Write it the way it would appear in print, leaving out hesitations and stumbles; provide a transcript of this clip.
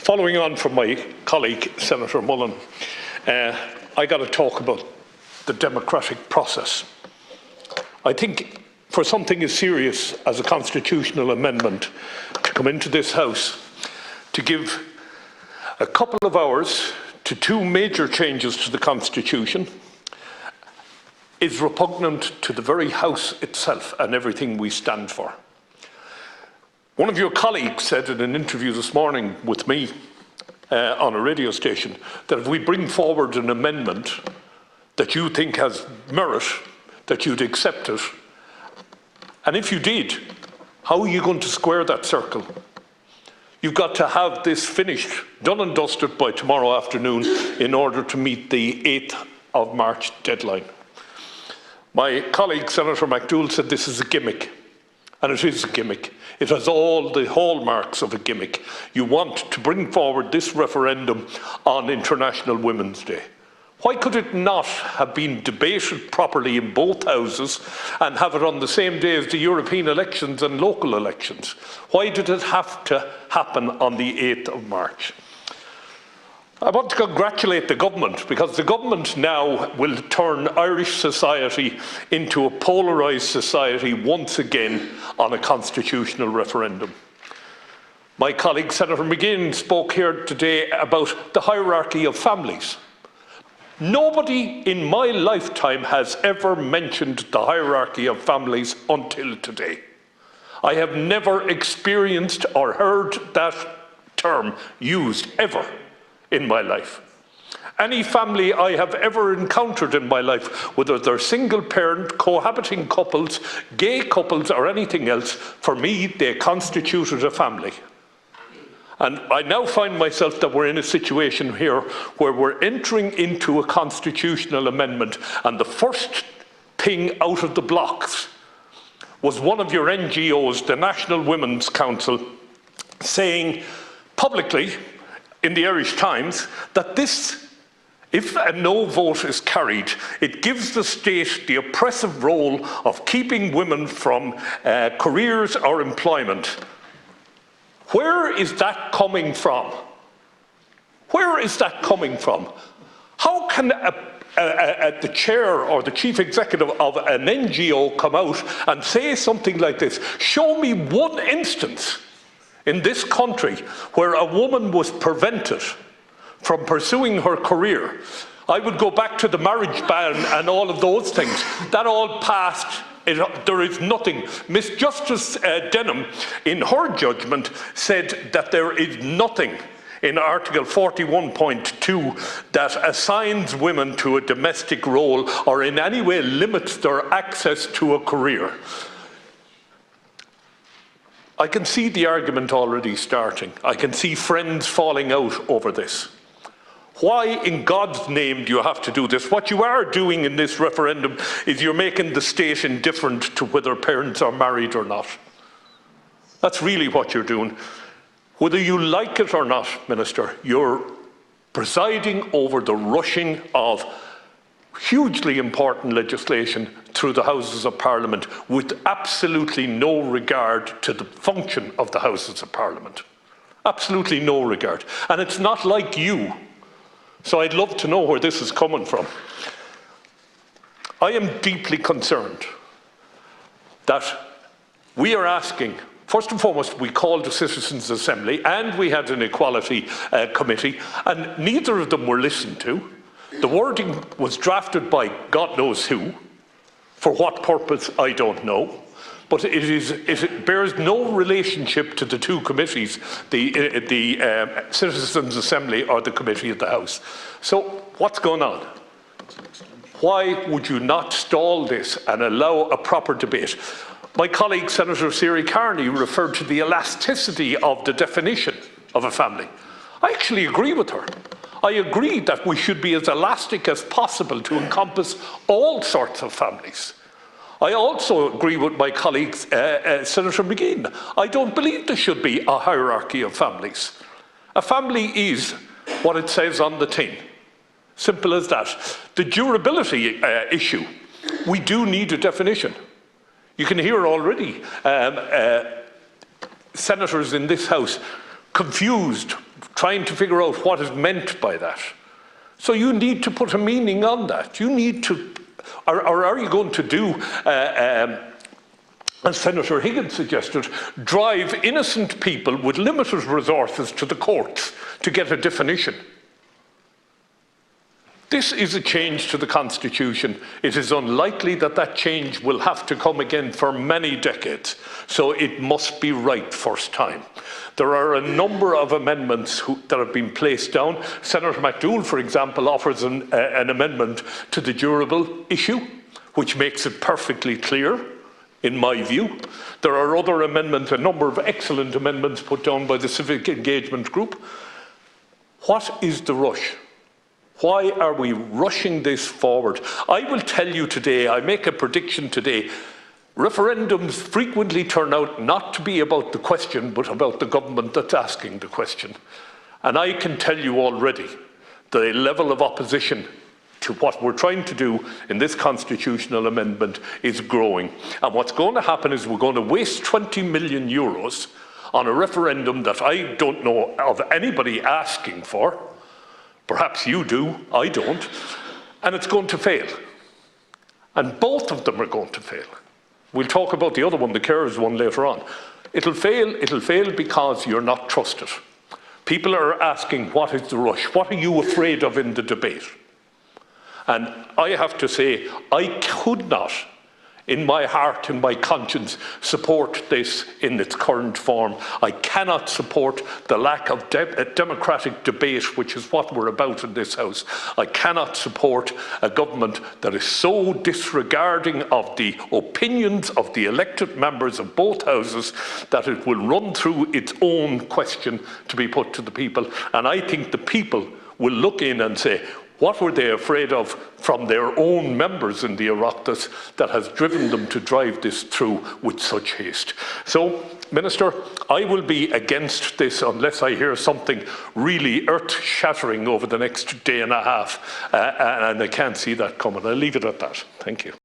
Following on from my colleague, Senator Mullen, I got to talk about the democratic process. I think for something as serious as a constitutional amendment to come into this House, to give a couple of hours to two major changes to the Constitution, is repugnant to the very House itself and everything we stand for. One of your colleagues said in an interview this morning with me on a radio station that if we bring forward an amendment that you think has merit, that you'd accept it. And if you did, how are you going to square that circle? You've got to have this finished, done and dusted by tomorrow afternoon in order to meet the 8th of March deadline. My colleague, Senator McDougall, said this is a gimmick. And it is a gimmick. It has all the hallmarks of a gimmick. You want to bring forward this referendum on International Women's Day. Why could it not have been debated properly in both houses and have it on the same day as the European elections and local elections? Why did it have to happen on the 8th of March? I want to congratulate the government, because the government now will turn Irish society into a polarised society once again on a constitutional referendum. My colleague Senator McGinn spoke here today about the hierarchy of families. Nobody in my lifetime has ever mentioned the hierarchy of families until today. I have never experienced or heard that term used ever in my life. Any family I have ever encountered in my life, whether they're single parent, cohabiting couples, gay couples or anything else, for me they constituted a family. And I now find myself that we're in a situation here where we're entering into a constitutional amendment, and the first thing out of the blocks was one of your NGOs, the National Women's Council, saying publicly in the Irish Times that this, if a no vote is carried, it gives the state the oppressive role of keeping women from careers or employment. Where is that coming from? Where is that coming from? How can the chair or the chief executive of an NGO come out and say something like this? Show me one instance in this country where a woman was prevented from pursuing her career. I would go back to the marriage ban and all of those things. That all passed. There is nothing. Miss Justice Denham, in her judgment, said that there is nothing in Article 41.2 that assigns women to a domestic role or in any way limits their access to a career. I can see the argument already starting. I can see friends falling out over this. Why in God's name do you have to do this? What you are doing in this referendum is you're making the state indifferent to whether parents are married or not. That's really what you're doing. Whether you like it or not, Minister, you're presiding over the rushing of hugely important legislation through the Houses of Parliament with absolutely no regard to the function of the Houses of Parliament. Absolutely no regard. And it's not like you. So I'd love to know where this is coming from. I am deeply concerned that we are asking, first and foremost, we called the Citizens' Assembly and we had an Equality Committee, and neither of them were listened to. The wording was drafted by God knows who. For what purpose, I don't know. But it bears no relationship to the two committees, the Citizens' Assembly or the Committee of the House. So what's going on? Why would you not stall this and allow a proper debate? My colleague, Senator Siri Carney, referred to the elasticity of the definition of a family. I actually agree with her. I agree that we should be as elastic as possible to encompass all sorts of families. I also agree with my colleague, Senator McGinn. I don't believe there should be a hierarchy of families. A family is what it says on the tin. Simple as that. The durability issue, we do need a definition. You can hear already senators in this House confused, trying to figure out what is meant by that. So you need to put a meaning on that. You need to, or are you going to do, as Senator Higgins suggested, drive innocent people with limited resources to the courts to get a definition? This is a change to the Constitution. It is unlikely that that change will have to come again for many decades, so it must be right first time. There are a number of amendments that have been placed down. Senator McDougall, for example, offers an amendment to the durable issue, which makes it perfectly clear, in my view. There are other amendments, a number of excellent amendments put down by the Civic Engagement Group. What is the rush? Why are we rushing this forward? I will tell you today, I make a prediction today, referendums frequently turn out not to be about the question, but about the government that's asking the question. And I can tell you already, the level of opposition to what we're trying to do in this constitutional amendment is growing. And what's going to happen is we're going to waste 20 million euros on a referendum that I don't know of anybody asking for. Perhaps you do, I don't, and it's going to fail. And both of them are going to fail. We'll talk about the other one, the carers one, later on. It'll fail because you're not trusted. People are asking, what is the rush? What are you afraid of in the debate? And I have to say, I could not, in my heart and my conscience, support this in its current form. I cannot support the lack of democratic debate, which is what we're about in this House. I cannot support a government that is so disregarding of the opinions of the elected members of both Houses that it will run through its own question to be put to the people. And I think the people will look in and say, what were they afraid of from their own members in the Oireachtas that has driven them to drive this through with such haste? So, Minister, I will be against this unless I hear something really earth-shattering over the next day and a half, and I can't see that coming. I'll leave it at that. Thank you.